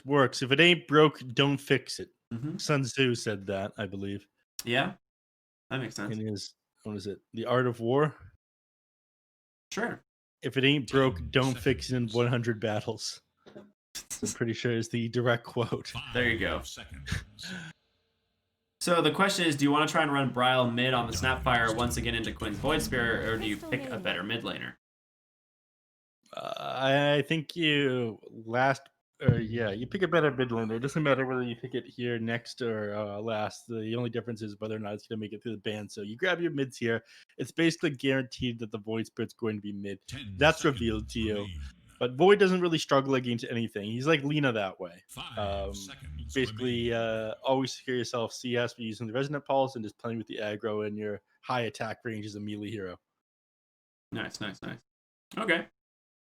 works. If it ain't broke, don't fix it. Mm-hmm. Sun Tzu said that, I believe, Yeah, that makes in sense. his, what is it? The Art of War. Sure. If it ain't broke, don't fix it in 100 battles. I'm pretty sure is the direct quote. There you go. So the question is, do you want to try and run Brile mid on the Snapfire once again into Quinn's Void Spirit, or do you pick a better mid laner? I think you you pick a better mid laner. It doesn't matter whether you pick it here next or last. The only difference is whether or not it's going to make it through the ban. So you grab your mids here. It's basically guaranteed that the Void Spirit's going to be mid. That's revealed to you. But Void doesn't really struggle against anything. He's like Lena that way. Basically, always secure yourself CS by using the Resonant Pulse and just playing with the aggro and your high attack range as a melee hero. Nice. Okay.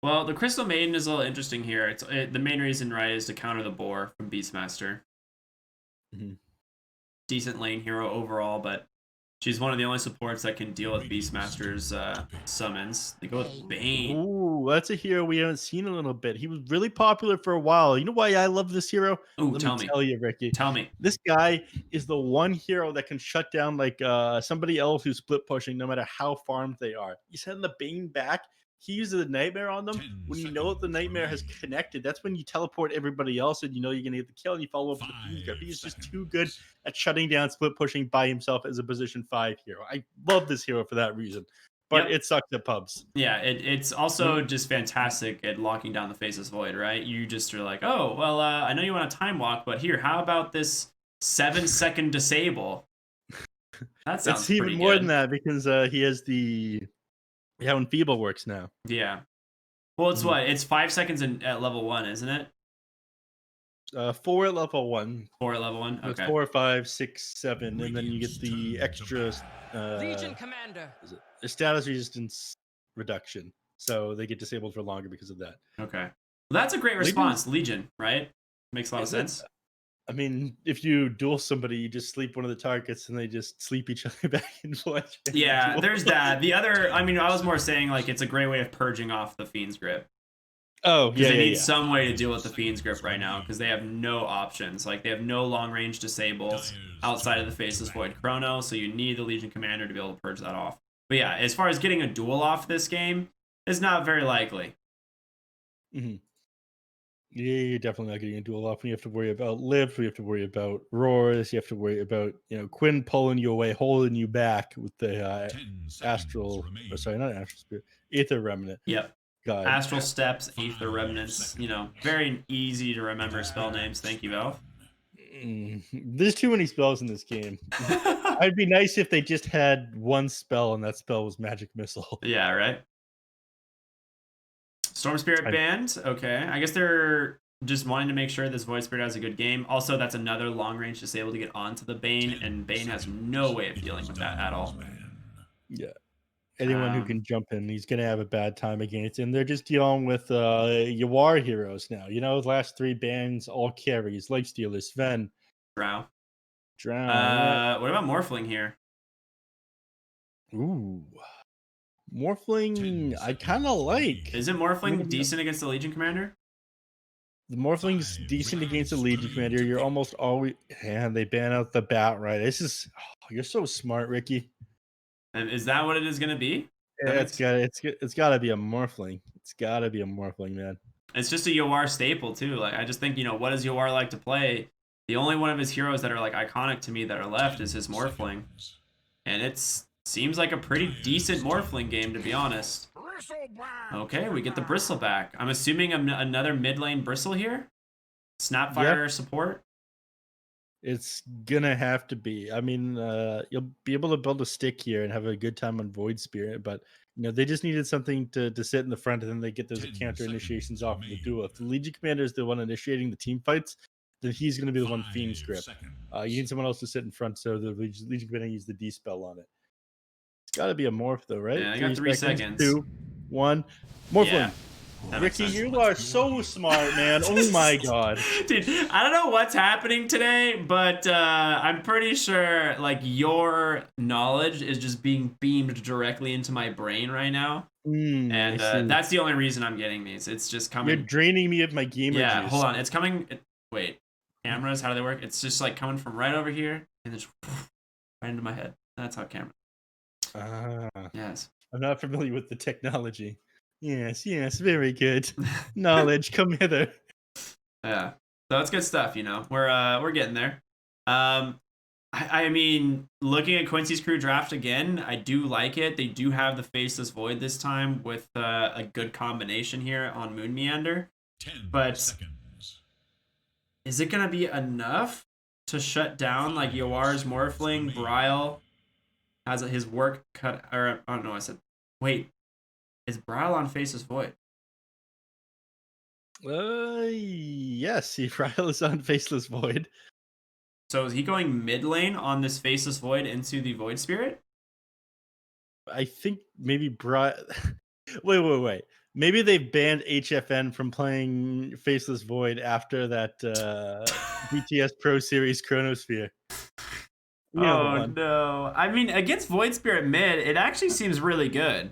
Well, the Crystal Maiden is a little interesting here. The main reason, right, is to counter the Boar from Beastmaster. Mm-hmm. Decent lane hero overall, but she's one of the only supports that can deal with Beastmaster's summons. They go with Bane. Ooh, that's a hero we haven't seen in a little bit. He was really popular for a while. You know why I love this hero? Ooh, Let me tell you, Ricky. Tell me. This guy is the one hero that can shut down like somebody else who's split pushing, no matter how farmed they are. You send the Bane back. He uses the Nightmare on them. When you know that the Nightmare has connected, that's when you teleport everybody else and you know you're going to get the kill and you follow up with the Fiend Grip. He's just too good at shutting down split pushing by himself as a position 5 hero. I love this hero for that reason. But it sucks at pubs. Yeah, it's also just fantastic at locking down the Faceless Void, right? You just are like, oh, well, I know you want a time walk, but here, how about this 7-second disable? That sounds it's even pretty more good. than that because he has the how Enfeeble works now. Yeah. Well, it's what? It's 5 seconds at level 1, isn't it? 4 at level 1. 4 at level 1? Okay. It's 4, 5, 6, 7, and then you get the extra Legion Commander. Status resistance reduction. So they get disabled for longer because of that. Okay. Well, that's a great response, Legion, right? Makes a lot of sense. I mean, if you duel somebody, you just sleep one of the targets and they just sleep each other back in flesh. Yeah, there's that. The other, I mean, I was more saying like it's a great way of purging off the Fiend's Grip. Oh, yeah. They need some way to deal with the Fiend's Grip right now because they have no options. Like, they have no long range disables outside of the Faceless Void Chrono, so you need the Legion Commander to be able to purge that off. But yeah, as far as getting a duel off this game, it's not very likely. Mm-hmm. Yeah, you're definitely not getting a duel off. You have to worry about Lift, you have to worry about Roars, you have to worry about, Quinn pulling you away, holding you back with the Astral, or sorry, not Astral Spirit, Aether Remnant. Yep. God. Astral Steps, Aether Remnants, very easy to remember spell names. Thank you, Elf. There's too many spells in this game. It'd be nice if they just had one spell and that spell was Magic Missile. Yeah, right? Storm Spirit banned. Okay. I guess they're just wanting to make sure this Void Spirit has a good game. Also, that's another long range disable to get onto the Bane, and Bane has no way of dealing with that at all. Yeah. Anyone who can jump in, he's going to have a bad time against. And they're just dealing with Yawar heroes now. The last 3 bans, all carries. Lifestealer, Sven. Drow. What about Morphling here? Ooh. Morphling, I kind of like. Isn't Morphling decent against the Legion Commander? The Morphling's decent against the Legion Commander. You're almost always... And they ban out the Bat, right? This is... you're so smart, Ricky. And is that what it is going to be? Yeah, it's got to be a Morphling. It's got to be a Morphling, man. It's just a Yawar staple, too. Like, I just think, what does Yawar like to play? The only one of his heroes that are, like, iconic to me that are left is his Morphling. And it's... seems like a pretty decent Morphling game, to be honest. Okay, we get the Bristle back. I'm assuming another mid lane Bristle here? Snapfire support? It's gonna have to be. I mean, you'll be able to build a stick here and have a good time on Void Spirit, but they just needed something to sit in the front, and then they get those counter initiations off of the duel. If the Legion Commander is the one initiating the team fights, then he's going to be the one Fiend's Grip. You need someone else to sit in front, so the Legion Commander uses the D-spell on it. It's got to be a morph, though, right? Yeah, I got 3 seconds. 2, 1. Morphling. Yeah. Ricky, you are so smart, man. Oh my god. Dude, I don't know what's happening today, but I'm pretty sure like your knowledge is just being beamed directly into my brain right now. And that's the only reason I'm getting these. It's just coming. You're draining me of my gamer juice. Hold on. It's coming. Wait, cameras, how do they work? It's just like coming from right over here and just right into my head. That's how cameras. Yes. I'm not familiar with the technology. Yes, very good. Knowledge, come hither. Yeah. So it's good stuff, you know. We're getting there. I mean, looking at Quincy's crew draft again, I do like it. They do have the Faceless Void this time with a good combination here on Moon Meander. 10 but seconds. Is it gonna be enough to shut down like Yoar's Morphling? Bryle has his work cut. Or I don't know. I said, wait, is Bryle on Faceless Void? Yes, Ryle is on Faceless Void. So is he going mid lane on this Faceless Void into the Void Spirit? I think maybe wait. Maybe they banned HFN from playing Faceless Void after that BTS Pro Series Chronosphere. Oh no. I mean, against Void Spirit mid, it actually seems really good.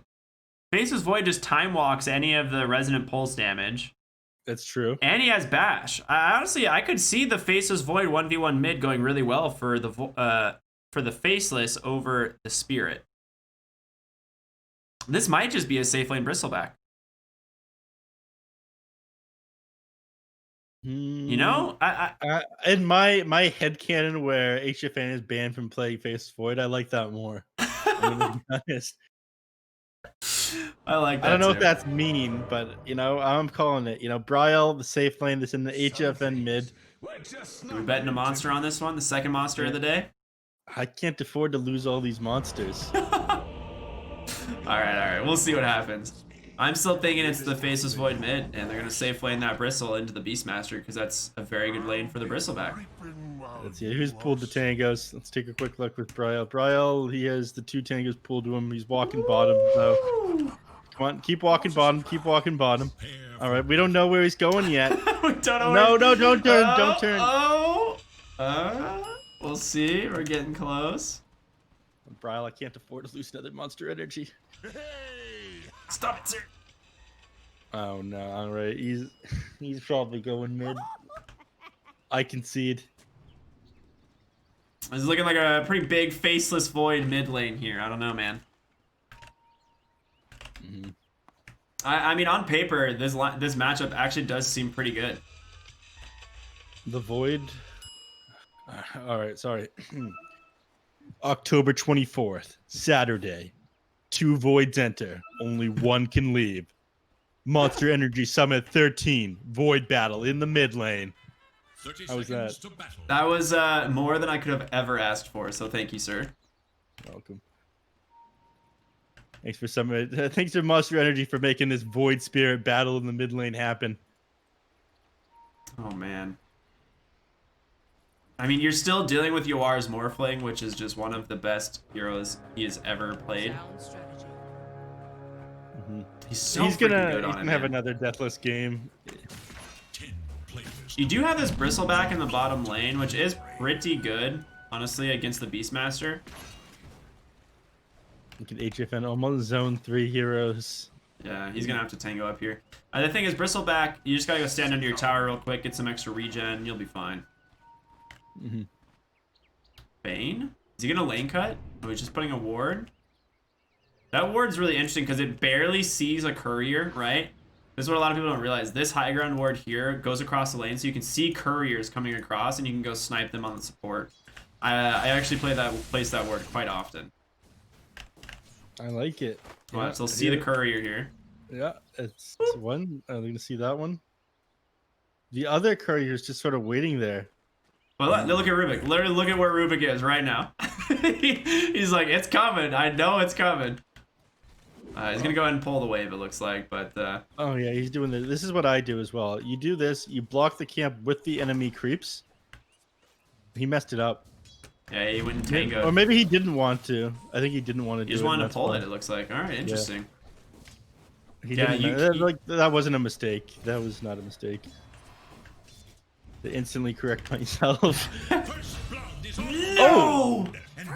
Faceless Void just time walks any of the Resonant Pulse damage. That's true. And he has Bash. Honestly, I could see the Faceless Void 1v1 mid going really well for the Faceless over the Spirit. This might just be a safe lane Bristleback. You know, in my headcanon where HFN is banned from playing Faceless Void, I like that more. I'm gonna be honest. I like that. I don't know too. if that's mean, but you know, I'm calling it. You know, Bryle, the safe lane that's in the HFN mid. Are we betting a monster on this one? The second monster of the day? I can't afford to lose all these monsters. All right. We'll see what happens. I'm still thinking it's the Faceless Void mid, and they're going to safe lane that Bristle into the Beastmaster because that's a very good lane for the Bristleback. Let's see who's pulled the tangos. Let's take a quick look with Bryle. Bryle, he has the 2 tangos pulled to him. He's walking bottom, so come on, keep walking bottom. Keep walking bottom. All right, we don't know where he's going yet. We don't know. No, don't turn. Don't turn. We'll see. We're getting close. Bryle, I can't afford to lose another monster energy. Stop it, sir. Oh no! All right, he's probably going mid. I concede. It's looking like a pretty big Faceless Void mid lane here. I don't know, man. Mm-hmm. I mean, on paper, this matchup actually does seem pretty good. The Void. All right, sorry. October 24th, Saturday. 2 voids enter. Only 1 can leave. Monster Energy Summit 13. Void battle in the mid lane. How was that? That was more than I could have ever asked for. So thank you, sir. Welcome. Thanks for Monster Energy for making this Void Spirit battle in the mid lane happen. Oh man. I mean, you're still dealing with Yoar's Morphling, which is just one of the best heroes he has ever played. Mm-hmm. He's gonna have another deathless game. You do have this Bristleback in the bottom lane, which is pretty good, honestly, against the Beastmaster. Look at HFN, almost zone 3 heroes. Yeah, he's gonna have to tango up here. The thing is, Bristleback, you just gotta go stand under your tower real quick, get some extra regen, you'll be fine. Mm-hmm. Bane? Is he gonna lane cut? Oh, he's just putting a ward? That ward's really interesting because it barely sees a courier, right? This is what a lot of people don't realize. This high ground ward here goes across the lane, so you can see couriers coming across, and you can go snipe them on the support. I actually place that ward quite often. I like it. Yeah, so see the courier here. Yeah, it's one. Are they gonna see that one? The other courier is just sort of waiting there. Well, look at Rubik. Literally, look at where Rubik is right now. He's like, it's coming. I know it's coming. He's gonna go ahead and pull the wave, it looks like, but oh yeah, he's doing this. This is what I do as well. You do this, you block the camp with the enemy creeps. He messed it up. Yeah, he went and tangoed. Or maybe he didn't want to. I think he didn't want to do it. He just wanted to pull it looks like. Alright, interesting. Yeah, that wasn't a mistake. That was not a mistake. To instantly correct myself. No!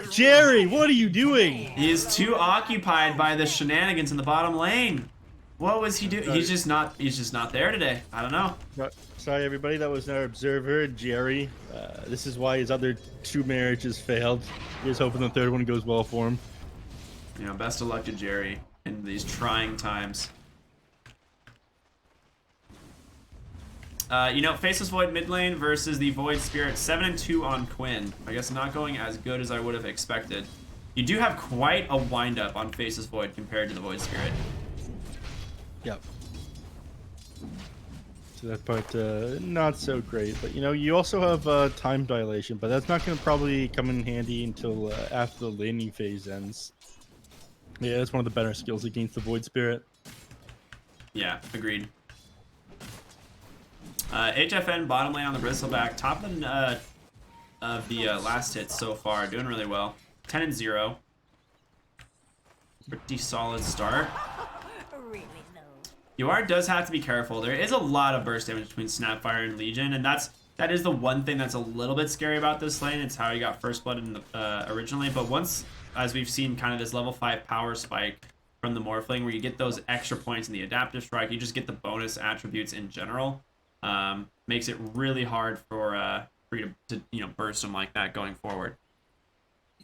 Jerry, what are you doing? He is too occupied by the shenanigans in the bottom lane. What was he doing? He's just not there today. I don't know. Sorry, everybody. That was our observer, Jerry. This is why his other 2 marriages failed. He's hoping the 3rd one goes well for him. You know, best of luck to Jerry in these trying times. You know, Faceless Void mid lane versus the Void Spirit, 7-2 on Quinn. I guess not going as good as I would have expected. You do have quite a windup on Faceless Void compared to the Void Spirit. Yep. So that part, not so great. But, you know, you also have time dilation, but that's not going to probably come in handy until after the laning phase ends. Yeah, that's one of the better skills against the Void Spirit. Yeah, agreed. HFN bottom lane on the Bristleback, top of the last hit so far, doing really well. 10-0. Pretty solid start. UR does have to be careful. There is a lot of burst damage between Snapfire and Legion, and that is the one thing that's a little bit scary about this lane. It's how he got first blood in the, originally, but once, as we've seen, kind of this level 5 power spike from the Morphling, where you get those extra points in the Adaptive Strike, you just get the bonus attributes in general. Makes it really hard for you to you know, burst them like that going forward.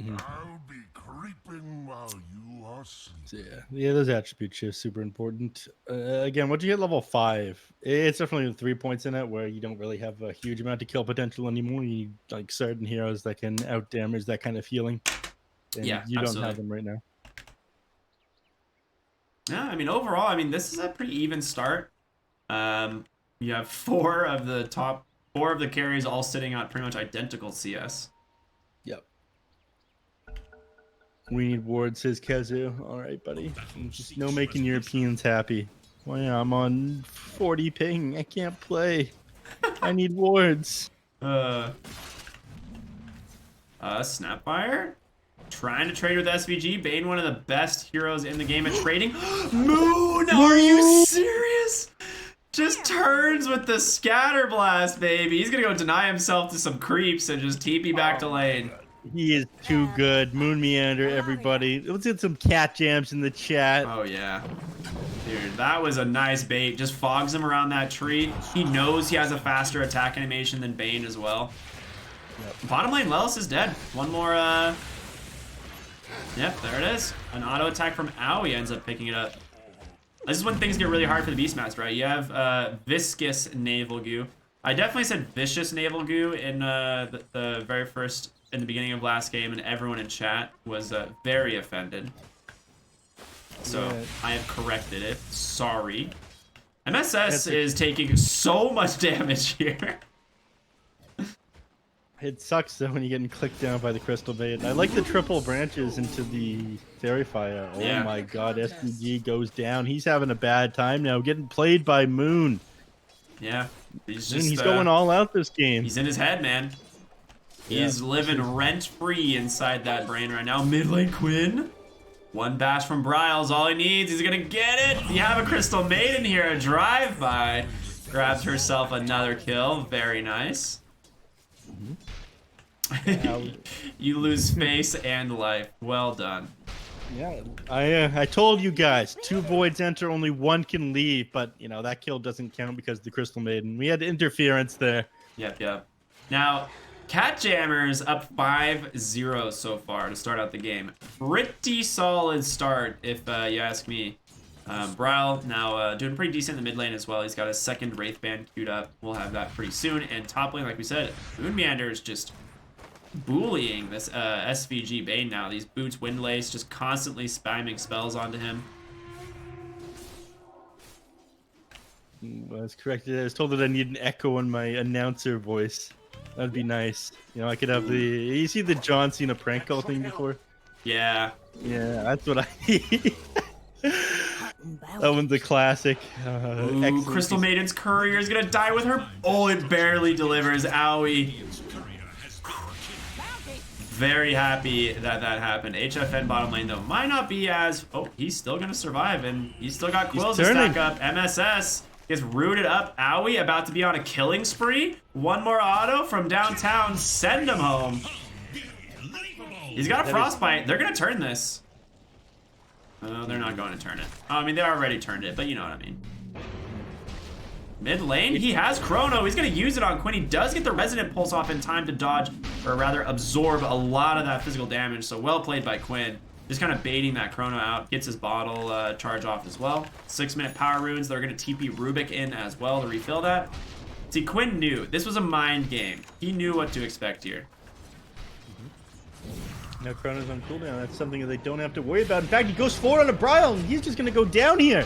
I'll be creeping while you are sleeping. So yeah, those attribute shifts super important. Again, once you get level 5, it's definitely 3 points in it where you don't really have a huge amount of kill potential anymore. You need like certain heroes that can out damage that kind of healing. And Yeah, you absolutely. don't have them right now. Yeah, I mean, overall, I mean, this is a pretty even start. You have 4 of the carries all sitting at pretty much identical CS. Yep. We need wards, says Kazu. All right, buddy. Just no making Europeans happy. Well, yeah, I'm on 40 ping. I can't play. I need wards. Snapfire trying to trade with SVG. Bane, one of the best heroes in the game at trading. Moon, are you serious? Just turns with the scatter blast, baby. He's gonna go deny himself to some creeps and just TP back to lane. He is too good. Moon Meander, everybody. Let's get some cat jams in the chat. Oh, yeah. Dude, that was a nice bait. Just fogs him around that tree. He knows he has a faster attack animation than Bane as well. Yep. Bottom lane, Lelis is dead. One more, Yep, there it is. An auto attack from Owie ends up picking it up. This is when things get really hard for the Beastmaster, right? You have Viscous Naval Goo. I definitely said Vicious Naval Goo in the very first, in the beginning of last game, and everyone in chat was very offended. So yeah. I have corrected it. Sorry. MSS is taking so much damage here. It sucks though when you're getting clicked down by the Crystal Bait. I like the triple branches into the Fairy Fire. Oh yeah. My god, SPG goes down. He's having a bad time now, getting played by Moon. Yeah, he's going all out this game. He's in his head, man. He's living rent-free inside that brain right now. Mid lane Quinn. One bash from Bryles, all he needs. He's gonna get it. You have a Crystal Maiden here, a drive-by. Grabs herself another kill. Very nice. You lose face and life. Well done. Yeah, I told you guys, 2 voids enter, only 1 can leave, but you know that kill doesn't count because of the Crystal Maiden. We had interference there. Yep. Now, catJAMMERS up 5-0 so far to start out the game. Pretty solid start, if you ask me. Bryle now doing pretty decent in the mid lane as well. He's got his second Wraith Band queued up. We'll have that pretty soon. And top lane, like we said, Moon Meander is just bullying this SVG Bane now. These boots, Windlace, just constantly spamming spells onto him. That's correct. I was told that I need an echo on my announcer voice. That'd be nice. You know, I could have the... You see the John Cena prank call thing before? Yeah. Yeah, that's what I need. That one's a classic. Ooh, Crystal Maiden's courier is gonna die with her. Oh, it barely delivers. Owie. Very happy that that happened. HFN bottom lane though might not be as... Oh, he's still gonna survive, and he's still got quills to stack up. MSS gets rooted up. Owie about to be on a killing spree. One more auto from downtown. Send him home. He's got a frostbite. They're gonna turn this. Oh, they're not going to turn it. I mean, they already turned it, but you know what I mean. Mid lane, he has Chrono. He's going to use it on Quinn. He does get the Resonant Pulse off in time to dodge, or rather absorb a lot of that physical damage. So well played by Quinn. Just kind of baiting that Chrono out. Gets his bottle charge off as well. 6-minute power runes. They're going to TP Rubik in as well to refill that. See, Quinn knew. This was a mind game. He knew what to expect here. Now Chrono's on cooldown. That's something that they don't have to worry about. In fact, he goes forward on a Brile, and he's just going to go down here.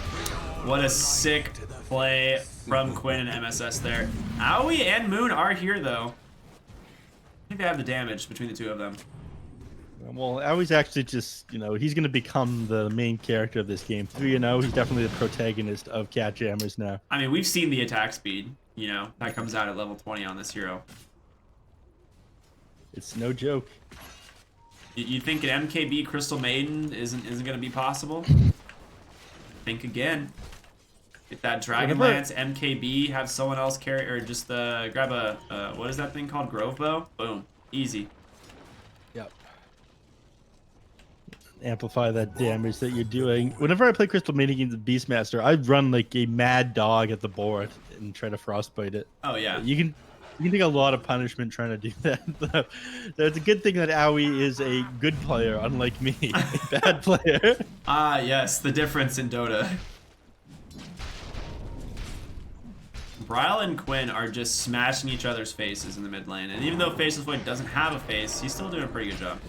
What a sick play from Quinn and MSS there. Aoi and Moon are here, though. I think they have the damage between the two of them. Well, Aoi's actually just, you know, he's going to become the main character of this game. 3-0, he's definitely the protagonist of catJAMMERS now. I mean, we've seen the attack speed, you know, that comes out at level 20 on this hero. It's no joke. You think an MKB Crystal Maiden isn't going to be possible? Think again. Get that Dragonlance MKB, have someone else carry, or just grab a, what is that thing called? Grove Bow? Boom. Easy. Yep. Amplify that damage that you're doing. Whenever I play Crystal Maiden against the Beastmaster, I run like a mad dog at the board and try to frostbite it. Oh, yeah. You can take a lot of punishment trying to do that. So it's a good thing that Aoi is a good player, unlike me, a bad player. Ah, yes, the difference in Dota. Brile and Quinn are just smashing each other's faces in the mid lane, and even though Faceless Void doesn't have a face, he's still doing a pretty good job.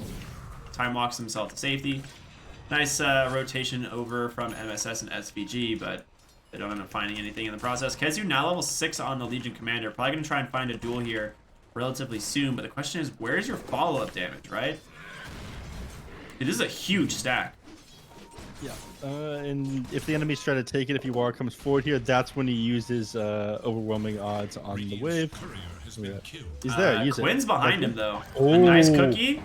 Time walks himself to safety. Nice rotation over from MSS and SVG, but they don't end up finding anything in the process. KheZu now level 6 on the Legion Commander. Probably going to try and find a duel here relatively soon, but the question is, where's your follow-up damage, right? It is a huge stack. Yeah. And if the enemies try to take it, if Yawar comes forward here, that's when he uses overwhelming odds on the wave. Yeah. He's there. Use Quinn's it. behind him, though. Oh. A nice cookie.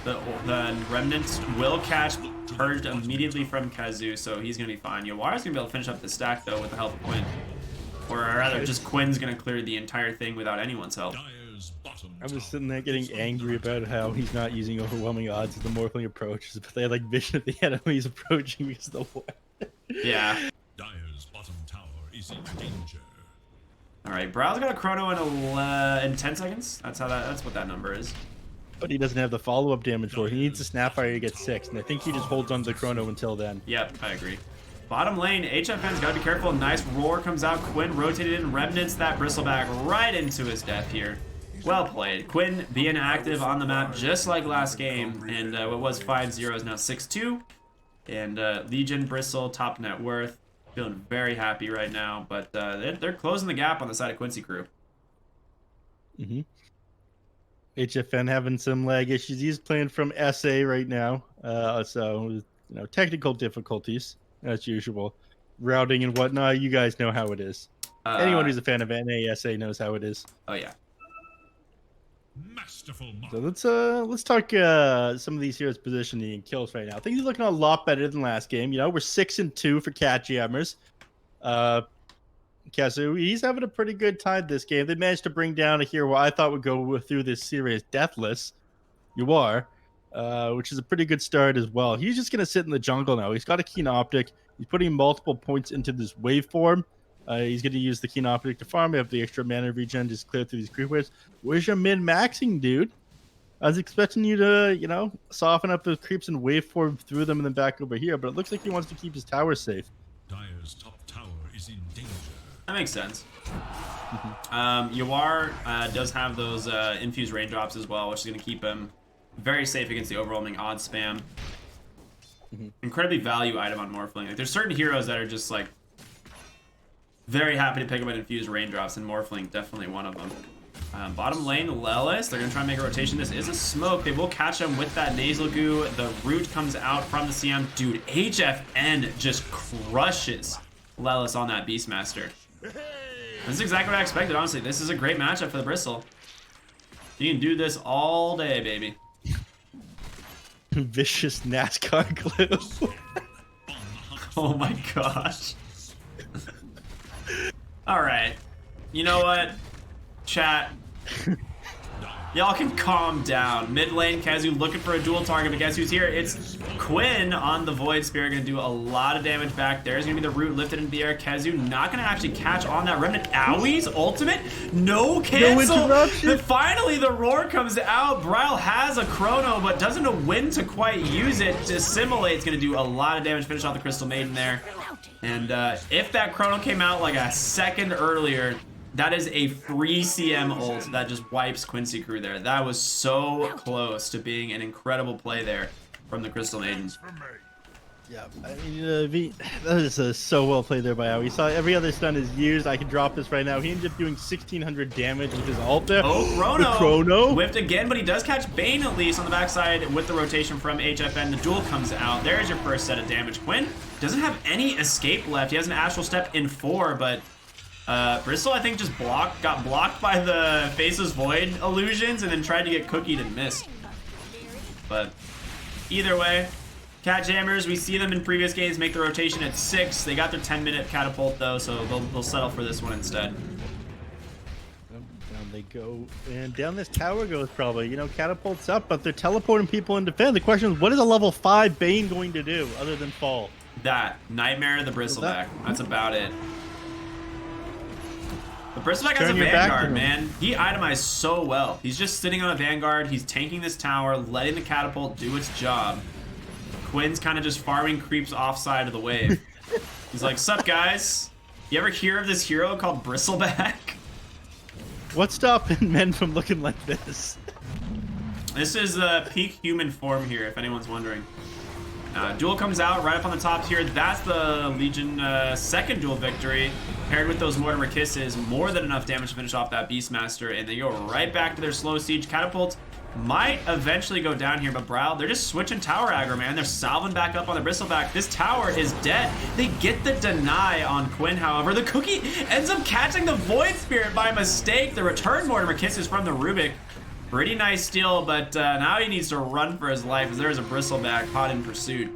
The remnants will catch purged immediately from KheZu, so he's going to be fine. Yawar's going to be able to finish up the stack, though, with the help of Quinn. Or rather, just Quinn's going to clear the entire thing without anyone's help. I was sitting there getting angry about how he's not using overwhelming odds as the Morphling approaches, but they had like vision of the enemies approaching because of the war. Yeah. Dire's bottom tower is in danger. All right, Brile's got a chrono in 10 seconds. That's what that number is. But he doesn't have the follow-up damage for it. He needs a Snapfire to get 6, and I think he just holds on to the chrono until then. Yep, I agree. Bottom lane, HFN's got to be careful. Nice roar comes out. Quinn rotated in, remnants that bristleback right into his death here. Well played. Quinn being active on the map just like last game, and what was 5-0 is now 6-2. And Legion, Bristle, top net worth. Feeling very happy right now, but they're closing the gap on the side of Quincy crew. Mm-hmm. HFN having some lag issues. He's playing from SA right now, so you know, technical difficulties as usual, routing and whatnot. You guys know how it is. Anyone who's a fan of NASA knows how it is. Oh yeah. Masterful. So let's talk some of these heroes' positioning and kills right now. Things are looking a lot better than last game. You know, we're 6-2 for catJAMMERS. KheZu, he's having a pretty good time this game. They managed to bring down a hero I thought would go through this series deathless. You are, which is a pretty good start as well. He's just going to sit in the jungle now. He's got a Keen Optic. He's putting multiple points into this waveform. He's going to use the Keen Optic to farm. We have the extra mana regen, just clear through these creep waves. Where's your mid-maxing, dude? I was expecting you to, you know, soften up those creeps and waveform through them and then back over here, but it looks like he wants to keep his tower safe. Dire's top tower is in danger. That makes sense. Yawar does have those infused raindrops as well, which is going to keep him very safe against the overwhelming odds spam. Incredibly value item on Morphling. Like, there's certain heroes that are just like very happy to pick up an infused raindrops, and Morphling definitely one of them. Bottom lane, Lelis, they're going to try and make a rotation. This is a smoke. They will catch him with that nasal goo. The root comes out from the CM. Dude, HFN just crushes Lelis on that Beastmaster. This is exactly what I expected, honestly. This is a great matchup for the Bristle. You can do this all day, baby. Vicious NASCAR glue. Oh my gosh. All right. You know what? Chat. Y'all can calm down. Mid lane, Kazu looking for a dual target, but guess who's here? It's Quinn on the Void Spear, gonna do a lot of damage back there. Is gonna be the root lifted into the air. Kazu not gonna actually catch on that Remnant. Owie's ultimate, no cancel. No Then finally the roar comes out. Bryle has a chrono, but doesn't know when to quite use it. Assimilate's gonna do a lot of damage, finish off the Crystal Maiden there. And if that chrono came out like a second earlier, that is a free CM ult that just wipes Quincy crew there. That was so close to being an incredible play there from the Crystal Maidens. Yeah, I mean, that is so well played there by Ao. We saw every other stun is used. I can drop this right now. He ended up doing 1,600 damage with his ult there. Oh, The chrono. whipped again, but he does catch Bane at least on the backside with the rotation from HFN. The duel comes out. There's your first set of damage. Quinn doesn't have any escape left. He has an Astral Step in 4, but Bristol, I think, just got blocked by the Faceless Void illusions and then tried to get cookied and missed. But either way, catJAMMERS, we see them in previous games make the rotation at 6. They got their 10-minute catapult though, so they'll settle for this one instead. Down they go, and down this tower goes probably. You know, catapults up, but they're teleporting people in defense. The question is, what is a level 5 Bane going to do other than fall? That Nightmare, the Bristleback. That's about it. The Bristleback has a Vanguard, man. He itemized so well. He's just sitting on a Vanguard. He's tanking this tower, letting the catapult do its job. Quinn's kind of just farming creeps offside of the wave. He's like, sup, guys? You ever hear of this hero called Bristleback? What's stopping men from looking like this? This is peak human form here, if anyone's wondering. Duel comes out right up on the top here. That's the Legion second duel victory. Paired with those Mortimer Kisses, more than enough damage to finish off that Beastmaster, and they go right back to their slow siege. Catapult might eventually go down here, but Bryle, they're just switching tower aggro, man. They're salving back up on the Bristleback. This tower is dead. They get the deny on Quinn, however. The Cookie ends up catching the Void Spirit by mistake. The return Mortimer Kisses from the Rubik. Pretty nice steal, but now he needs to run for his life as there's a Bristleback hot in pursuit.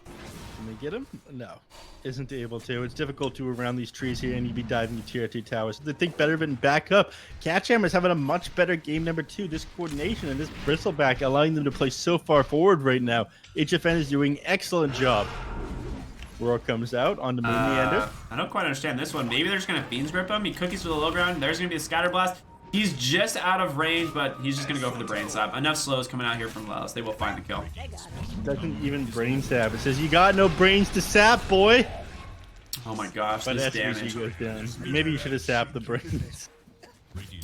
Can they get him? No. Isn't able to. It's difficult to around these trees here, and you'd be diving tier 2 towers. So they think better of it and back up. catJAMMERS having a much better game number 2. This coordination and this Bristleback allowing them to play so far forward right now. HFN is doing excellent job. Roar comes out on the Moon Meander. I don't quite understand this one. Maybe they're just going to Fiend's Grip him. He cookies for the low ground. There's going to be a Scatter Blast. He's just out of range, but he's just going to go for the Brain Stab. Enough slows coming out here from Laos. They will find the kill. Doesn't even Brain Stab. It says, you got no brains to sap, boy. Oh my gosh, But this SVG damage. goes down. Maybe you should have sapped the brains.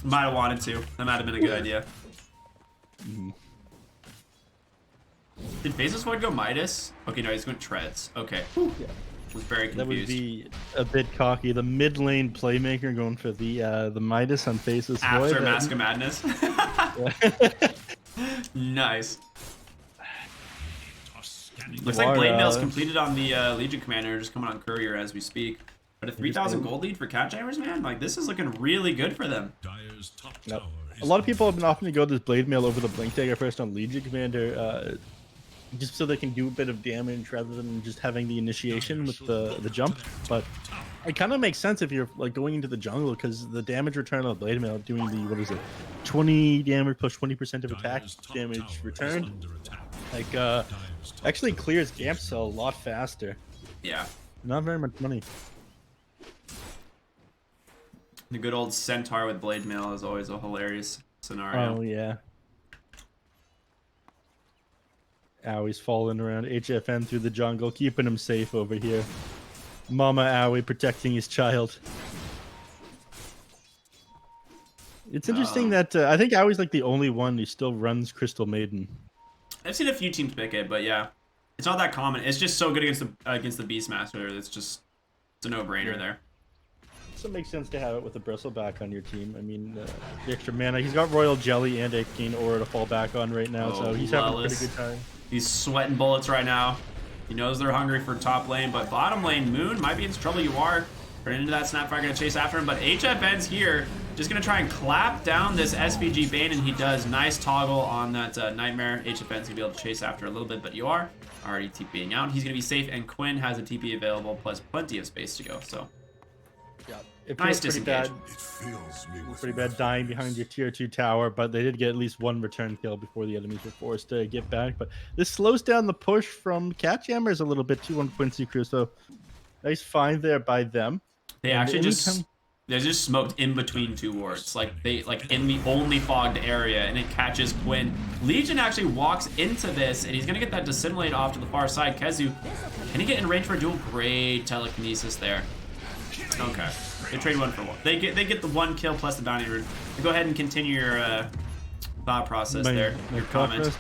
Might have wanted to. That might have been a good idea. Did Faceless Void go Midas? Okay, no, he's going Treads. Okay. Yeah. Was very confused. That would be a bit cocky. The mid lane playmaker going for the Midas on Faceless Void. After Mask of Madness. Nice. Looks like Blade Mail's completed on the Legion Commander, just coming on Courier as we speak. But a 3,000 gold lead for catJAMMERS, man? Like, this is looking really good for them. Yep. A lot of people have been opting to go this Blade Mail over the Blink Dagger first on Legion Commander, just so they can do a bit of damage rather than just having the initiation with the jump. But it kind of makes sense if you're like going into the jungle, because the damage return on the Blade Mail doing the, what is it, 20 damage plus 20% of attack damage return, like actually clears camps a lot faster. Yeah. Not very much money. The good old Centaur with Blade Mail is always a hilarious scenario. Oh yeah. Owie's falling around HFN through the jungle, keeping him safe over here. Mama Owie protecting his child. It's interesting that I think Owie's like the only one who still runs Crystal Maiden. I've seen a few teams pick it, but yeah, it's not that common. It's just so good against the Beastmaster. It's a no-brainer there. So it makes sense to have it with the Bristleback on your team. I mean, the extra mana. He's got Royal Jelly and a Gain Aura to fall back on right now, so he's having a pretty good time. He's sweating bullets right now. He knows they're hungry for top lane, but bottom lane, Moon might be in trouble. You are running into that Snapfire, gonna chase after him, but HFN's here, just gonna try and clap down this SVG Bane, and he does. Nice toggle on that Nightmare. HFN's gonna be able to chase after a little bit, but you are already TPing out. He's gonna be safe, and Quinn has a TP available, plus plenty of space to go, so. Yeah. It Nice feels pretty bad. disengage. It fills me with Pretty bad dying behind your tier 2 tower, but they did get at least one return kill before the enemies were forced to get back. But this slows down the push from catJAMMERS a little bit too on Quincy Crew. So nice find there by them. They And actually anytime- they just smoked in between two wards, like in the only fogged area, and it catches Quinn. Legion actually walks into this, and he's gonna get that dissimulate off to the far side. Kezu, can he get in range for a duel? Great telekinesis there. Okay, they trade one for one. They get the one kill plus the bounty rune. Go ahead and continue your thought process there. Your comment.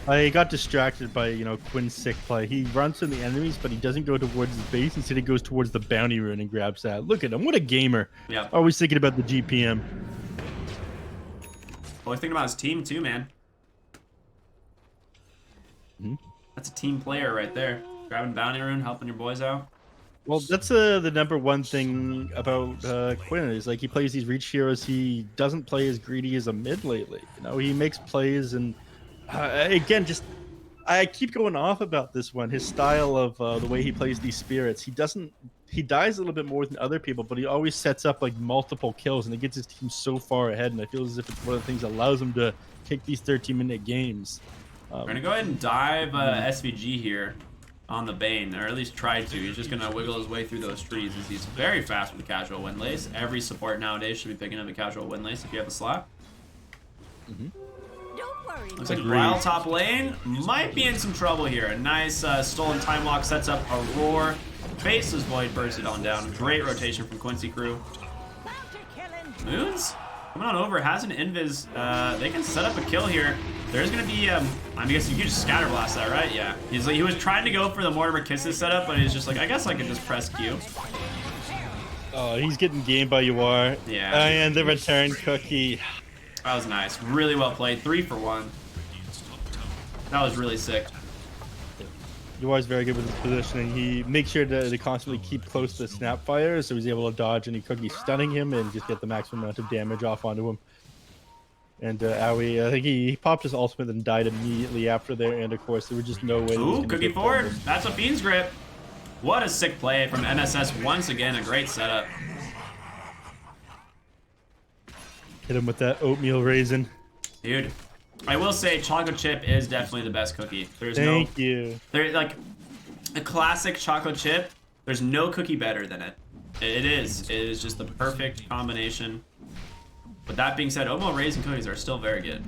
I got distracted by, Quinn's sick play. He runs from the enemies, but he doesn't go towards his base. Instead, he goes towards the bounty rune and grabs that. Look at him. What a gamer. Yeah. Always thinking about the GPM. Always thinking about his team too, man. That's a team player right there. Grabbing bounty rune, helping your boys out. Well, that's the number one thing about Quinn is like he plays these reach heroes. He doesn't play as greedy as a mid lately. He makes plays and again, I keep going off about this one. His style of the way he plays these spirits. He dies a little bit more than other people, but he always sets up like multiple kills and it gets his team so far ahead. And I feel as if it's one of the things that allows him to kick these 13-minute games. We're gonna go ahead and dive SVG here on the Bane, or at least try to. He's just gonna wiggle his way through those trees as he's very fast with the casual wind lace. Every support nowadays should be picking up the casual wind lace if you have a slot. Looks like Ryle top lane might be in some trouble here. A nice stolen time walk sets up a roar. Faceless Void bursted on down. Great rotation from Quincy Crew. Moons coming on over, has an invis. They can set up a kill here. There's gonna be I guess you could just scatter blast that, right? Yeah. He was trying to go for the Mortimer Kisses setup, but he's just like, I guess I could just press Q. Oh, he's getting gamed by UR. Yeah. And the return cookie. That was nice. Really well played. 3 for 1. That was really sick. UR is very good with his positioning. He makes sure to constantly keep close to the Snapfire, so he's able to dodge any cookies stunning him and just get the maximum amount of damage off onto him. And Aoi, I think he popped his ultimate and died immediately after there, and of course there was just no way. Ooh, cookie forward. That's a Fiend's Grip. What a sick play from NSS once again. A great setup. Hit him with that oatmeal raisin. Dude, I will say chocolate chip is definitely the best cookie. Thank you. There's like a classic chocolate chip. There's no cookie better than it. It is just the perfect combination. But that being said, oatmeal raisin cookies are still very good.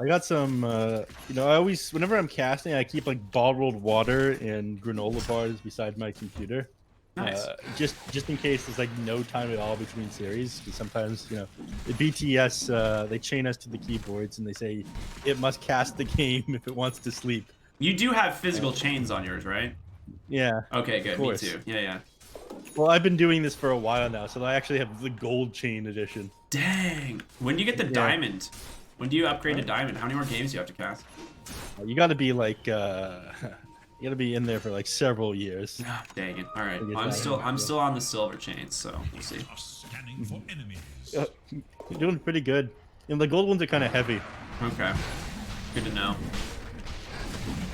I got some, I always, whenever I'm casting, I keep like bottled rolled water and granola bars beside my computer. Nice. Just in case there's like no time at all between series. Because sometimes, the BTS, they chain us to the keyboards and they say it must cast the game if it wants to sleep. You do have physical chains on yours, right? Yeah. Okay, good. Me too. Yeah. Well, I've been doing this for a while now, so I actually have the gold chain edition. Dang. When do you get the diamond? When do you upgrade to diamond? How many more games do you have to cast? You got to be like, you got to be in there for like several years. Oh, dang it. All right. I'm still on the silver chains, so we'll see. You're doing pretty good. And the gold ones are kind of heavy. Okay. Good to know.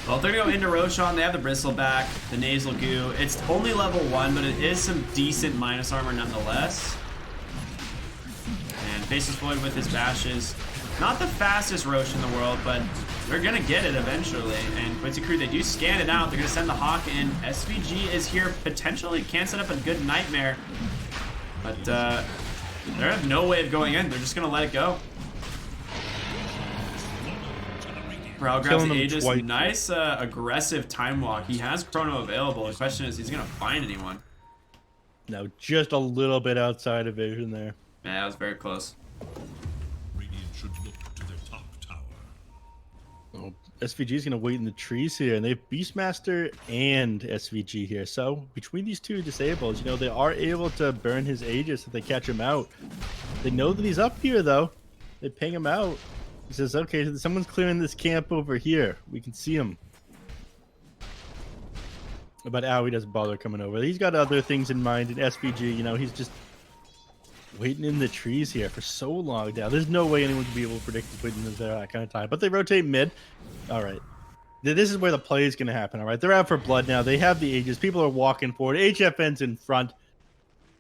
Well, they're gonna go into Roshan. They have the bristleback, the nasal goo. It's only level 1, but it is some decent minus armor nonetheless. And Faceless Void with his bashes. Not the fastest Rosh in the world, but they're gonna get it eventually. And Quincy Crew, they do scan it out. They're gonna send the Hawk in. SVG is here, potentially can set up a good nightmare. But they have no way of going in. They're just gonna let it go. Rao grabs the Aegis. Nice aggressive time walk. He has Chrono available. The question is, he's gonna find anyone. No, just a little bit outside of vision there. Yeah, that was very close. Should look to their top tower. Oh, SVG is going to wait in the trees here, and they have Beastmaster and SVG here. So between these two disables, they are able to burn his Aegis if they catch him out. They know that he's up here, though. They ping him out. He says, okay, someone's clearing this camp over here. We can see him. But Aoi doesn't bother coming over. He's got other things in mind, and SVG, he's just waiting in the trees here for so long now. There's no way anyone can be able to predict he's waiting there that kind of time. But they rotate mid. All right. This is where the play is going to happen, all right? They're out for blood now. They have the Aegis. People are walking forward. HFN's in front.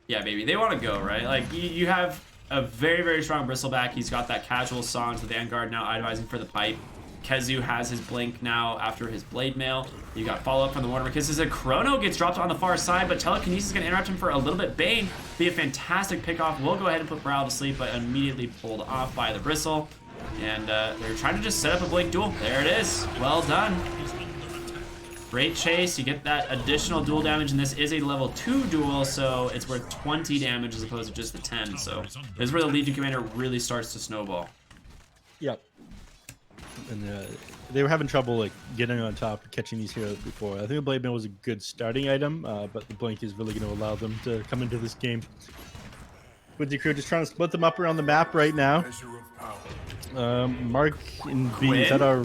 Yeah, baby, they want to go, right? Like, you have a very, very strong Bristleback. He's got that casual Song to the Vanguard now itemizing for the pipe. KheZu has his Blink now after his Blade Mail. You got follow-up from the Warhammer Kisses. A Chrono gets dropped on the far side, but Telekinesis is going to interrupt him for a little bit. Bane, be a fantastic pickoff. We'll go ahead and put Brow to sleep, but immediately pulled off by the Bristle. And they're trying to just set up a Blink duel. There it is. Well done. Great chase. You get that additional duel damage, and this is a level 2 duel, so it's worth 20 damage as opposed to just the 10. So this is where the Legion Commander really starts to snowball. Yep. And they were having trouble like getting on top of catching these heroes before. I think the Blade Mail was a good starting item, but the Blink is really going to allow them to come into this game. Quincy crew just trying to split them up around the map right now. Mark and B, is that our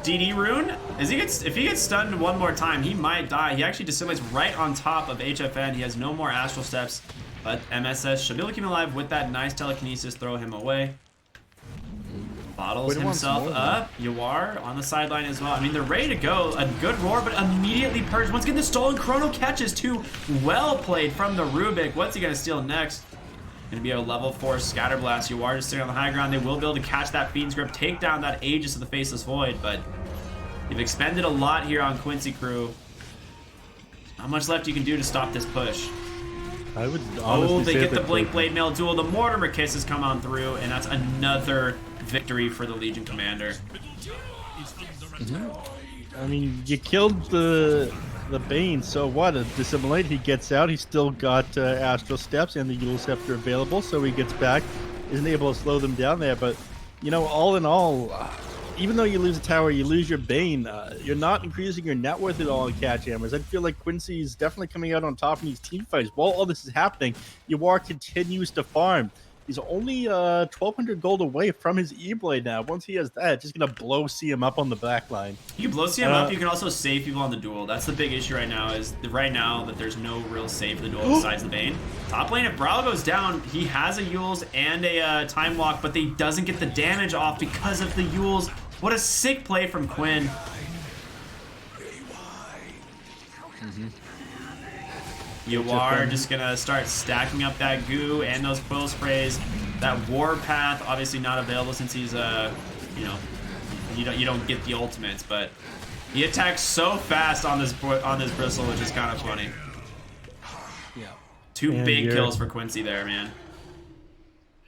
DD rune? If he gets stunned one more time, he might die. He actually dissimates right on top of HFN. He has no more astral steps, but MSS should be able to keep him alive with that nice telekinesis. Throw him away. Bottles himself up. Yawar on the sideline as well. I mean, they're ready to go. A good roar, but immediately purged. Once again, the stolen Chrono catches too. Well played from the Rubik. What's he gonna steal next? Gonna be a level 4 scatter blast. You are just sitting on the high ground. They will be able to catch that Fiend's Grip, take down that Aegis of the Faceless Void, but you've expended a lot here on Quincy crew. Not much left you can do to stop this push. I would honestly they say get the Blink Blade Mail duel. The Mortimer Kisses come on through, and that's another victory for the Legion Commander. I mean, you killed the Bane, so what? A Dissimulate, he gets out. He's still got Astral Steps and the Yule Scepter available, so he gets back. Isn't able to slow them down there, but, you know, all in all, even though you lose a tower, you lose your Bane, you're not increasing your net worth at all in catJAMMERS. I feel like Quincy's definitely coming out on top in these team fights. While all this is happening, Yawar continues to farm. He's only 1,200 gold away from his E-Blade now. Once he has that, it's just gonna blow CM up on the back line. You can blow CM up. You can also save people on the duel. That's the big issue right now. Is that there's no real save for the duel besides the Bane. Top lane, if Brawl goes down, he has a Yules and a Time Walk, but he doesn't get the damage off because of the Yules. What a sick play from Quinn. You are just gonna start stacking up that goo and those quill sprays. That Warpath obviously not available since he's you know, you don't get the ultimates, but he attacks so fast on this bristle, which is kind of funny. Yeah. Two big kills for Quincy there, man.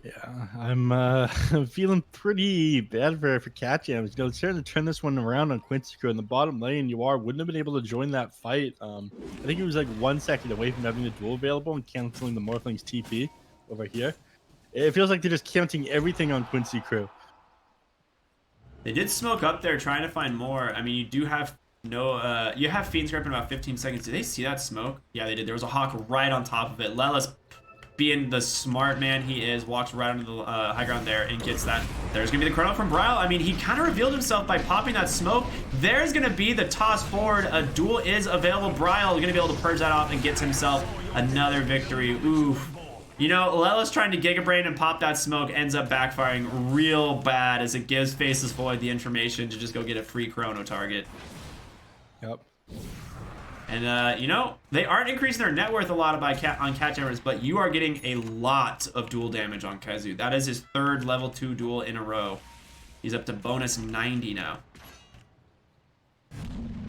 Yeah, I'm feeling pretty bad for catJAMMERS. You know, starting to turn this one around on Quincy crew in the bottom lane. Wouldn't have been able to join that fight. I think he was like 1 second away from having the duel available and canceling the Morphling's TP over here. It feels like they're just counting everything on Quincy crew. They did smoke up there trying to find more. I mean, you do have you have Fiend's Grip in about 15 seconds. Did they see that smoke? Yeah, they did. There was a Hawk right on top of it. Lelis, being the smart man he is, walks right onto the high ground there and gets that. There's gonna be the Chrono from Braille. I mean, he kind of revealed himself by popping that smoke. There's gonna be the toss forward. A duel is available. Braille gonna be able to purge that off and gets himself another victory. Oof. You know, Lelis trying to Giga Brain and pop that smoke ends up backfiring real bad as it gives Faceless Void the information to just go get a free Chrono target. Yep. And, you know, they aren't increasing their net worth a lot on catJAMMERS, but you are getting a lot of duel damage on KheZu. That is his 3rd level 2 duel in a row. He's up to bonus 90 now.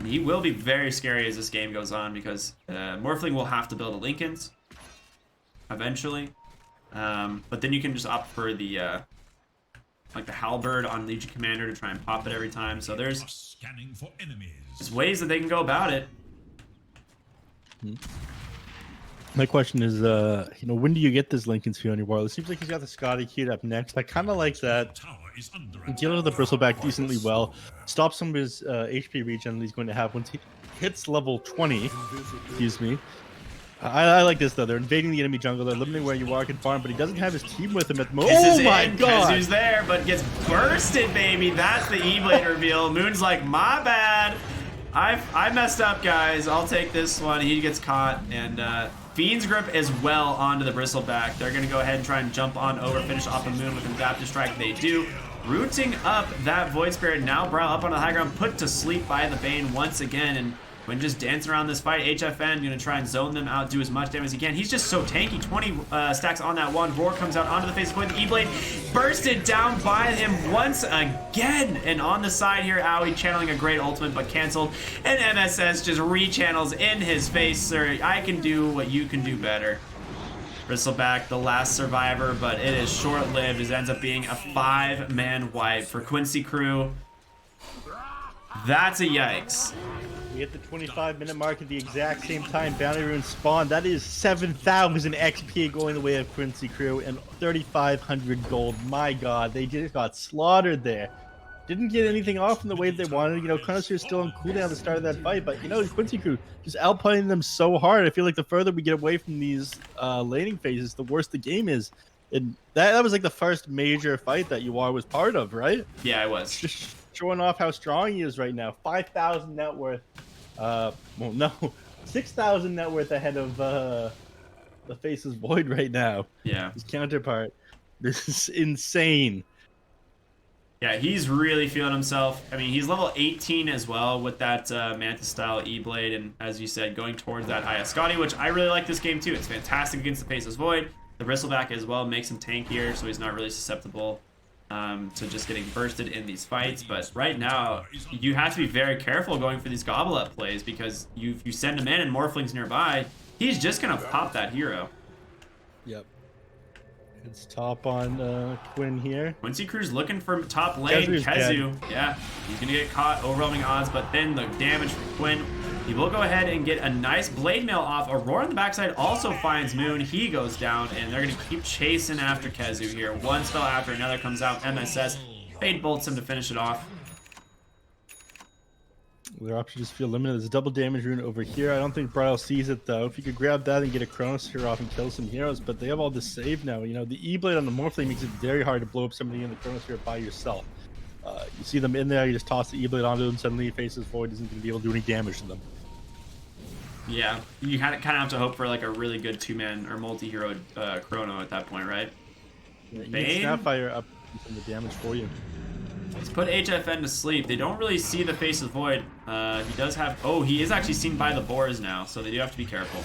And he will be very scary as this game goes on because Morphling will have to build a Lincoln's eventually. But then you can just opt for the like the Halberd on Legion Commander to try and pop it every time. So there's ways that they can go about it. My question is, you know, when do you get this Lincoln's View on your wall? It seems like he's got the Scotty queued up next. I kind of like that. Deal with the Bristleback decently well. Stop some of his HP regen that he's going to have once he hits level 20. Excuse me. I like this though. They're invading the enemy jungle. They're limiting where you are can farm, but he doesn't have his team with him at the moment. Oh my god! KheZu's there, but gets bursted, baby. That's the E-Blade reveal. Moon's like, my bad. I messed up, guys. I'll take this one. He gets caught, and Fiend's Grip as well onto the Bristleback. They're going to go ahead and try and jump on over, finish off the Moon with Adaptive Strike. They do. Rooting up that Void Spirit. Now Brow up on the high ground, put to sleep by the Bane once again, and Quinn just dancing around this fight. HFN gonna try and zone them out, do as much damage as he can. He's just so tanky. 20 stacks on that one. Roar comes out onto the face of Quinn. The E-Blade bursted down by him once again. And on the side here, Owie channeling a great ultimate, but canceled. And MSS just re-channels in his face. Sir, I can do what you can do better. Bristleback, the last survivor, but it is short-lived. It ends up being a 5-man wipe for Quincy crew. That's a yikes. We hit the 25-minute mark at the exact same time Bounty Rune spawned. That is 7,000 XP going the way of Quincy crew and 3,500 gold. My god, they just got slaughtered there. Didn't get anything off in the way they wanted. You know, Chronosphere is still on cooldown at the start of that fight, but you know, Quincy crew just outplaying them so hard. I feel like the further we get away from these laning phases, the worse the game is. And that was like the first major fight that UR was part of, right? Yeah, it was. Just showing off how strong he is right now. 5,000 net worth. Well, no, 6,000 net worth ahead of the Faceless Void right now. Yeah. His counterpart. This is insane. Yeah, he's really feeling himself. I mean, he's level 18 as well with that Mantis-style E-Blade, and as you said, going towards that Scotty, which I really like this game too. It's fantastic against the Faceless Void. The Bristleback as well makes him tankier, so he's not really susceptible to just getting bursted in these fights. But right now, you have to be very careful going for these gobble up plays, because you send him in and Morphling's nearby, he's just gonna pop that hero. Yep. It's top on Quinn here. Quincy Crew's looking for top lane. Kezu, yeah, he's gonna get caught, overwhelming odds, but then the damage from Quinn. He will go ahead and get a nice blade mail off. Aurora on the backside also finds Moon. He goes down, and they're going to keep chasing after Kezu here. One spell after another comes out. MSS Fade bolts him to finish it off. Their options just feel limited. There's a double damage rune over here. I don't think Brile sees it, though. If you could grab that and get a Chronosphere off and kill some heroes, but they have all this save now. You know, the E-Blade on the Morphling makes it very hard to blow up somebody in the Chronosphere by yourself. You see them in there, you just toss the E-Blade onto them, suddenly Faceless Void isn't going to be able to do any damage to them. Yeah, you kind of have to hope for like a really good two-man or multi-hero Chrono at that point, right? Yeah, you need Snapfire up some of the damage for you. Let's put HFN to sleep. They don't really see the Faceless Void. He does have... Oh, he is actually seen by the boars now, so they do have to be careful.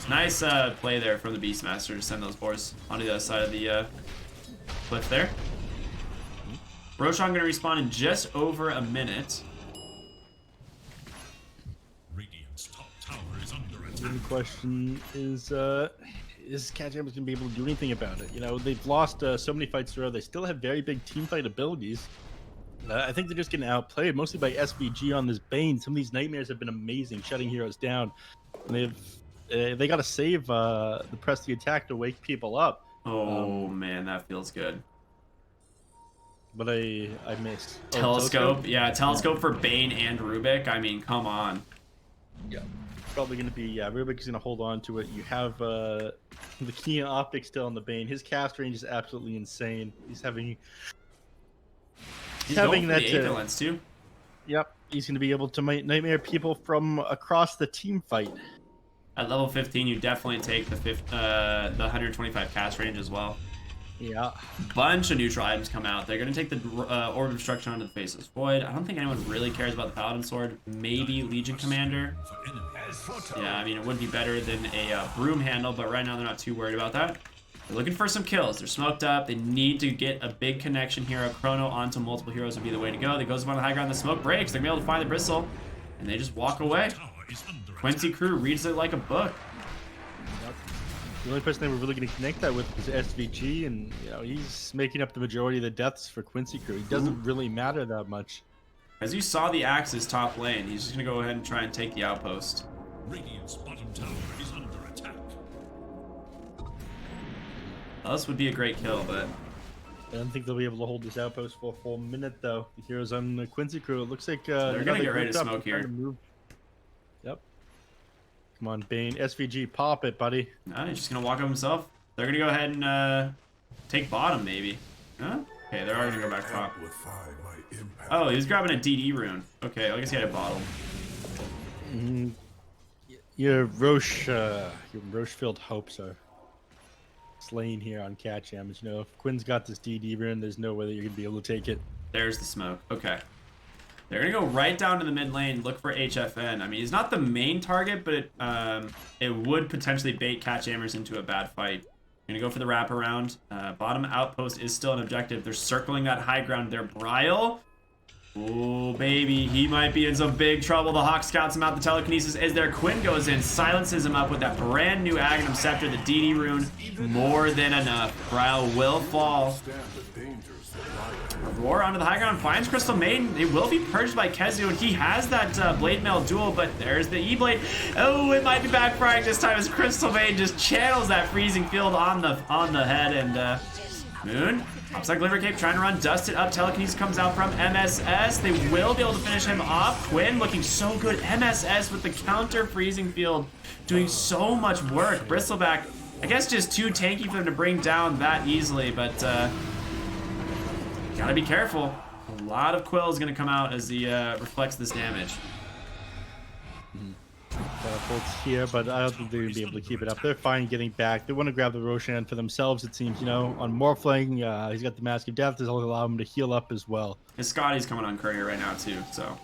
Nice play there from the Beastmaster to send those boars onto the other side of the cliff there. Roshan going to respawn in just over a minute. The question is catJAMMERS going to be able to do anything about it? You know, they've lost so many fights in a row. They still have very big team fight abilities. I think they're just getting outplayed, mostly by SVG on this Bane. Some of these Nightmares have been amazing, shutting heroes down. And they got to save the press the attack to wake people up. Oh, man, that feels good. But I missed. Telescope? Yeah, Telescope for Bane and Rubik. I mean, come on. Yeah. Probably going to be, yeah, Rubik's going to hold on to it. You have the key and optic still on the Bane. His cast range is absolutely insane. He's having that Aether Lens too. Yep, he's going to be able to nightmare people from across the team fight. At level 15, you definitely take the 125 cast range as well. Yeah. Bunch of neutral items come out. They're going to take the Orb of Destruction onto the Faceless Void. I don't think anyone really cares about the Paladin Sword. Maybe Legion Commander. Yeah, I mean, it would be better than a Broom Handle, but right now they're not too worried about that. They're looking for some kills. They're smoked up. They need to get a big connection here. A Chrono onto multiple heroes would be the way to go. They goes up on the high ground. The smoke breaks. They're going to be able to find the Bristle, and they just walk away. Quincy Crew reads it like a book. The only person they were really going to connect that with was SVG, and you know he's making up the majority of the deaths for Quincy Crew. He doesn't really matter that much. As you saw the Axe's top lane, he's just going to go ahead and try and take the outpost. Radiant's bottom tower is under attack. Well, this would be a great kill, but I don't think they'll be able to hold this outpost for a full minute, though. The heroes on the Quincy Crew. It looks like they're going to get ready to smoke here. Yep. Come on, Bane. SVG, pop it, buddy. No, he's just going to walk up himself. They're going to go ahead and take bottom, maybe. Huh? Okay, they're already going to go back top. Oh, he was grabbing a DD rune. Okay, I guess he had a bottle. Your Roche-filled hopes are slain here on catJAMMERS. You know, if Quinn's got this DD rune, there's no way that you're going to be able to take it. There's the smoke. Okay. They're gonna go right down to the mid lane, look for HFN. I mean, he's not the main target, but it would potentially bait catJAMMERS into a bad fight. Gonna go for the wraparound. Bottom outpost is still an objective. They're circling that high ground there. Bryle. Oh, baby. He might be in some big trouble. The Hawk scouts him out. The telekinesis is there. Quinn goes in, silences him up with that brand new Aghanim Scepter, the DD rune. More than enough. Bryle will fall. Roar onto the high ground, finds Crystal Maiden. It will be purged by KheZu, and he has that Blade Mail duel, but there's the E-Blade. Oh, it might be backfiring this time as Crystal Maiden just channels that freezing field on the head, and Moon pops like Liver Cape, trying to run, dust it up. Telekinesis comes out from MSS. They will be able to finish him off. Quinn looking so good. MSS with the counter freezing field, doing so much work. Bristleback, I guess just too tanky for them to bring down that easily, but gotta be careful. A lot of Quill is gonna come out as he reflects this damage. Bolts here, but I don't think they're gonna be able to keep it up. They're fine getting back. They want to grab the Roshan for themselves, it seems. You know, on Morphling, he's got the Mask of Death. This will allow him to heal up as well. And Scotty's coming on Courier right now too, so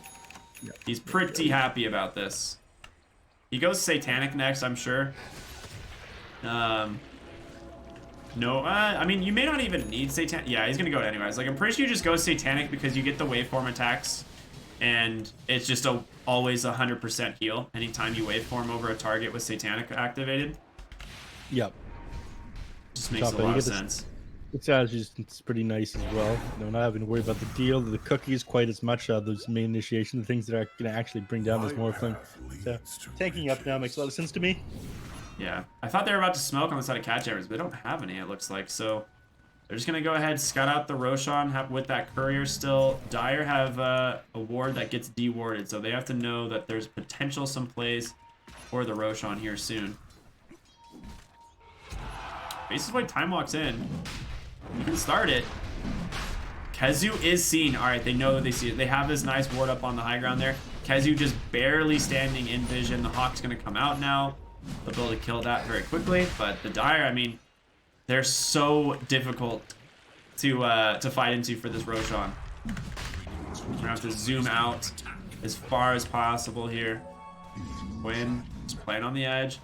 he's pretty happy about this. He goes Satanic next, I'm sure. No, I mean, you may not even need Satanic. Yeah, he's gonna go it anyways. Like, I'm pretty sure you just go Satanic because you get the waveform attacks, and it's just always 100% heal anytime you waveform over a target with Satanic activated. Yep. Just makes a lot of sense. It's pretty nice as well. You know, not having to worry about the deal, the cookies quite as much. Those main initiation, the things that are gonna actually bring down this Morphling. So, tanking up now makes a lot of sense to me. Yeah, I thought they were about to smoke on the side of catJAMMERS, but they don't have any, it looks like. So they're just going to go ahead, scout out the Roshan with that Courier still. Dire have a ward that gets dewarded, so they have to know that there's potential some plays for the Roshan here soon. Basis Void time walks in. You can start it. KheZu is seen. All right, they know they see it. They have this nice ward up on the high ground there. KheZu just barely standing in vision. The Hawk's going to come out now. They'll be able to kill that very quickly, but the Dire, I mean, they're so difficult to fight into for this Roshan. We're gonna have to zoom out as far as possible here. Quinn just playing on the edge.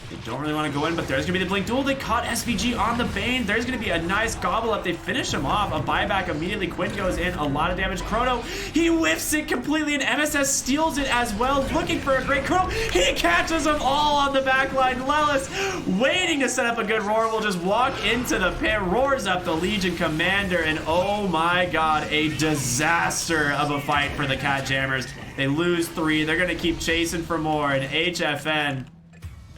They don't really want to go in, but there's gonna be the Blink Duel. They caught SVG on the Bane. There's gonna be a nice gobble up. They finish him off. A buyback immediately. Quinn goes in. A lot of damage. Chrono, he whiffs it completely, and MSS steals it as well. Looking for a great Chrono. He catches them all on the back line. Lelis waiting to set up a good roar. Will just walk into the pit, roars up the Legion Commander, and oh my god, a disaster of a fight for the catJAMMERS. They lose 3. They're gonna keep chasing for more, and HFN,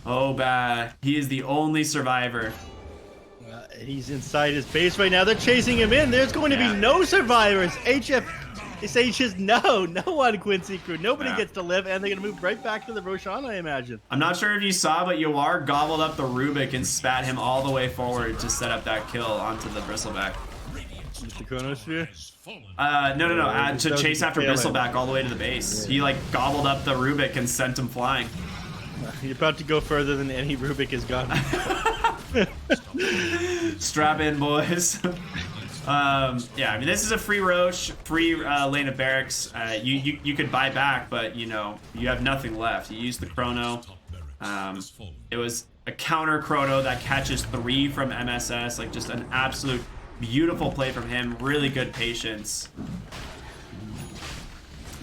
oh, bad. He is the only survivor. He's inside his base right now. They're chasing him in. There's going to be no survivors. This H is no on Quincy crew. Nobody gets to live, and they're going to move right back to the Roshan, I imagine. I'm not sure if you saw, but Yawar gobbled up the Rubik and spat him all the way forward to set up that kill onto the Bristleback. The Chronosphere? No. To chase after Bristleback all the way to the base. Yeah. He, like, gobbled up the Rubik and sent him flying. You're about to go further than any Rubik has gone. Strap in, boys. Yeah, I mean, this is a free Roche, free lane of barracks. You could buy back, but, you know, you have nothing left. You use the Chrono. It was a counter Chrono that catches 3 from MSS. Like, just an absolute beautiful play from him. Really good patience.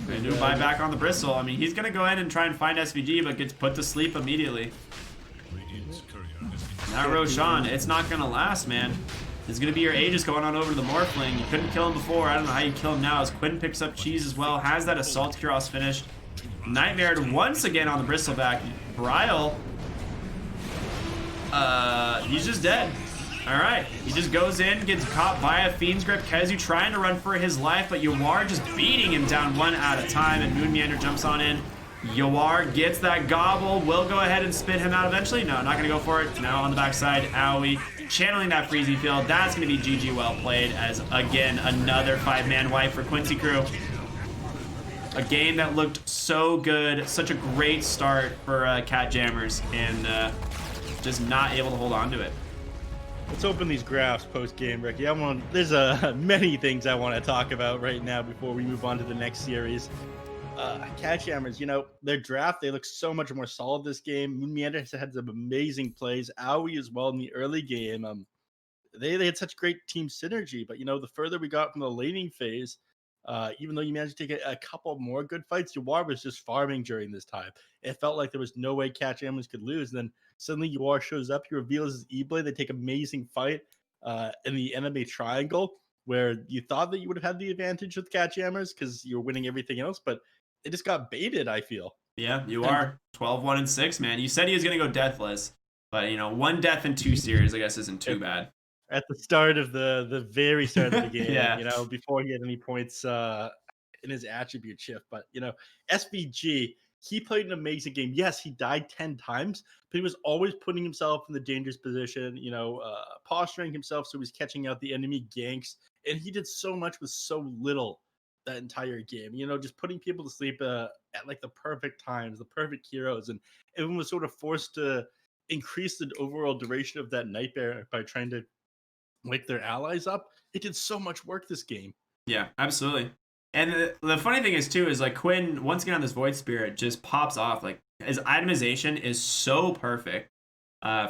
Gonna do a buyback on the Bristle. I mean, he's gonna go ahead and try and find SVG, but gets put to sleep immediately. Now Roshan, it's not gonna last, man. It's gonna be your Aegis going on over to the Morphling. You couldn't kill him before. I don't know how you kill him now. As Quinn picks up cheese as well, has that Assault Kuros finished. Nightmared once again on the Bristleback. Bryle, he's just dead. All right, he just goes in, gets caught by a Fiend's Grip. KheZu trying to run for his life, but Yawar just beating him down 1 at a time, and Moon Meander jumps on in. Yawar gets that gobble, will go ahead and spit him out eventually. No, not gonna go for it. Now on the backside, Owie channeling that freezy field. That's gonna be GG well played, as again, another 5-man wipe for Quincy crew. A game that looked so good, such a great start for catJAMMERS, and just not able to hold on to it. Let's open these graphs post game, Ricky. There's many things I want to talk about right now before we move on to the next series. catJAMMERS, their draft, they look so much more solid this game. Meander has had some amazing plays. Aoi as well in the early game. They had such great team synergy, but the further we got from the laning phase, even though you managed to take a couple more good fights, Yawar was just farming during this time. It felt like there was no way catJAMMERS could lose. And then suddenly Yawar shows up, he reveals his E-Blade, they take amazing fight in the enemy triangle, where you thought that you would have had the advantage with catJAMMERS because you're winning everything else, but it just got baited, I feel. Yeah, you are 12-1-6, man. You said he was gonna go deathless, but 1 death in 2 series, I guess, isn't too bad. At the start of the very start of the game, Yeah. before he had any points in his attribute shift. But SVG, he played an amazing game. Yes, he died 10 times, but he was always putting himself in the dangerous position, posturing himself so he's catching out the enemy ganks. And he did so much with so little that entire game, just putting people to sleep at like the perfect times, the perfect heroes. And everyone was sort of forced to increase the overall duration of that nightmare by trying to wake their allies up. It did so much work this game. Yeah, absolutely. And the funny thing is too is like Quinn once again on this Void Spirit just pops off. Like his itemization is so perfect.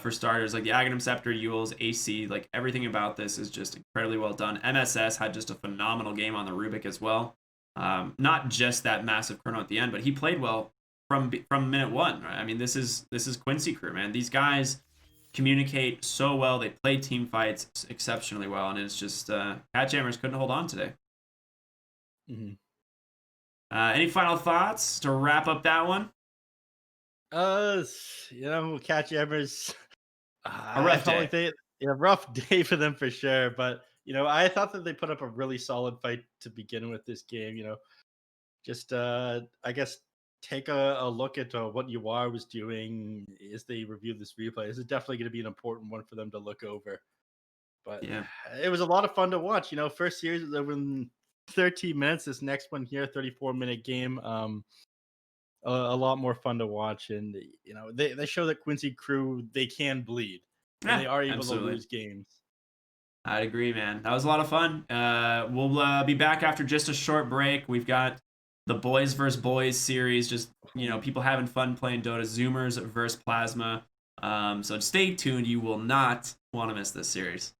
For starters, like the Aghanim Scepter, Yule's AC, like everything about this is just incredibly well done. MSS had just a phenomenal game on the Rubik as well. Not just that massive chrono at the end, but he played well from minute 1. Right? I mean, this is Quincy crew, man. These guys communicate so well. They play team fights exceptionally well, and it's just catJAMMERS couldn't hold on today. Mm-hmm. Any final thoughts to wrap up that one? catJAMMERS. A rough day. Rough day for them for sure. But I thought that they put up a really solid fight to begin with this game. Just I guess take a look at what Yawar was doing as they review this replay. This is definitely going to be an important one for them to look over. But yeah, it was a lot of fun to watch. First series was over in 13 minutes. This next one here, 34-minute game. A lot more fun to watch, and they show that Quincy crew, they can bleed, and they are able to lose games. I'd agree, man. That was a lot of fun. We'll be back after just a short break. We've got the Boys vs. Boys series, just people having fun playing Dota. Zoomers versus Plasma. So stay tuned. You will not want to miss this series.